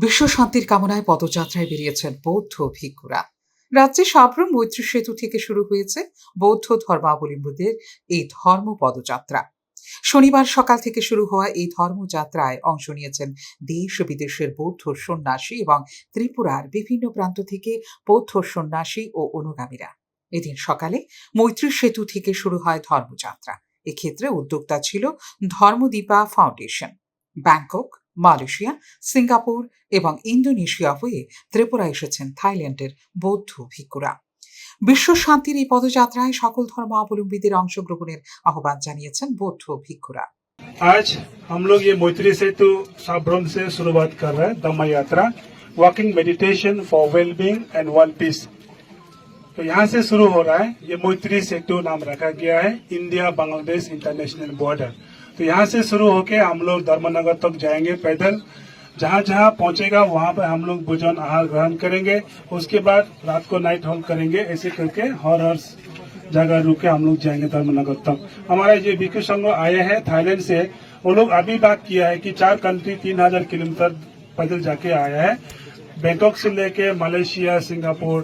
বিশ্ব শান্তির কামনায় পদযাত্রায় বেরিয়েছেন বৌদ্ধ ভিক্ষুরা। রাজ্যে সাবরুম মৈত্রী সেতু থেকে শুরু হয়েছে বৌদ্ধ ধর্মাবলম্বীদের এই ধর্ম পদযাত্রা। শনিবার সকাল থেকে শুরু হওয়া এই ধর্মযাত্রায় অংশ নিয়েছেন দেশ বিদেশের বৌদ্ধ সন্ন্যাসী এবং ত্রিপুরার বিভিন্ন প্রান্ত থেকে বৌদ্ধ সন্ন্যাসী ও অনুগামীরা। এদিন সকালে মৈত্রী সেতু থেকে শুরু হয় ধর্মযাত্রা। এক্ষেত্রে উদ্যোক্তা ছিল ধর্মদীপা ফাউন্ডেশন। ব্যাংকক, মালয়েশিয়া, সিঙ্গাপুর এবং ইন্দোনেশিয়া হয়ে ত্রিপুরা এসেছেন থাইল্যান্ডের বৌদ্ধ ভিক্ষুরা। বিশ্ব শান্তির এই পদযাত্রায় সকল ধর্মাবলম্বীদের অংশগ্রহণের আহ্বান জানিয়েছেন বৌদ্ধ ভিক্ষুরা। आज हम लोग ये मैत्री सेतु साब्रम से शुरुआत कर रहे हैं धम्म यात्रा, walking meditation for wellbeing and world peace. तो यहाँ से शुरू हो रहा है। ये मैत्री सेतु नाम रखा गया है, इंडिया बांग्लादेश इंटरनेशनल बॉर्डर। तो यहाँ से शुरू होके हम लोग धर्मनगर तक जाएंगे पैदल। जहाँ जहाँ पहुँचेगा वहाँ पे हम लोग भोजन आहार ग्रहण करेंगे। उसके बाद रात को नाइट हॉल्ट करेंगे। ऐसे करके हर जगह रुके हम लोग जाएंगे धर्मनगर तक। हमारे जो भिक्षु संघ आए हैं थाईलैंड से, वो लोग अभी बात किया है कि 4 कंट्री 3000 किलोमीटर पैदल जाके आया है। बैंकॉक से लेके मलेशिया, सिंगापुर,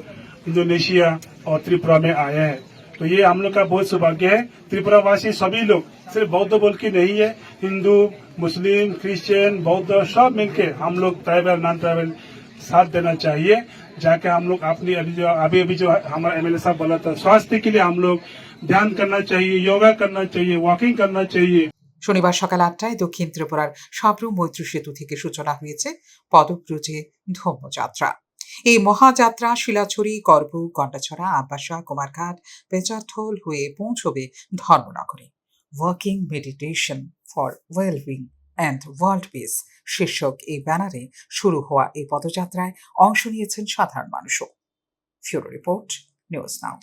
इंडोनेशिया और त्रिपुरा में आए हैं। तो ये हम लोग का बहुत सौभाग्य है। त्रिपुरा वासी सभी लोग, सिर्फ बौद्ध बोल के नहीं है, हिंदू, मुस्लिम, क्रिश्चियन, बौद्ध सब मिलके हम लोग ट्राइबल नॉन ट्राइबल साथ देना चाहिए। जाके हम लोग अपनी अभी जो हमारा एमएलए साहब बोला था, स्वास्थ्य के लिए हम लोग ध्यान करना चाहिए, योगा करना चाहिए, वॉकिंग करना चाहिए। শনিবার সকাল ৮টায় দক্ষিণ ত্রিপুরার সাবরুম মৈত্রী সেতু থেকে সূচনা হয়েছে পদব্রজে ধম্মযাত্রা। এই মহাযাত্রা শিলাছড়ি, করবু, গন্ডাছড়া, আব্বাসা, কুমারঘাট, পেচারথল হয়ে পৌঁছবে ধর্মনগরে। Working meditation for wellbeing and world peace শীর্ষক এই ব্যানারে শুরু হওয়া এই পদযাত্রায় অংশ নিয়েছেন সাধারণ মানুষও। ফিউরো রিপোর্ট, নিউজ নাও।